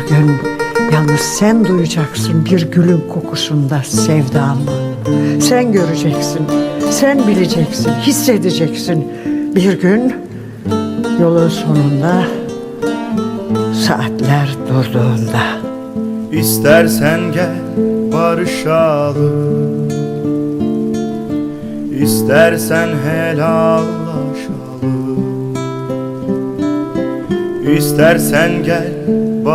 gün yalnız sen duyacaksın bir gülün kokusunda sevdamı. Sen göreceksin, sen bileceksin, hissedeceksin. Bir gün yolun sonunda, saatler durduğunda. İstersen gel barışalım, İstersen helallaşalım, İstersen gel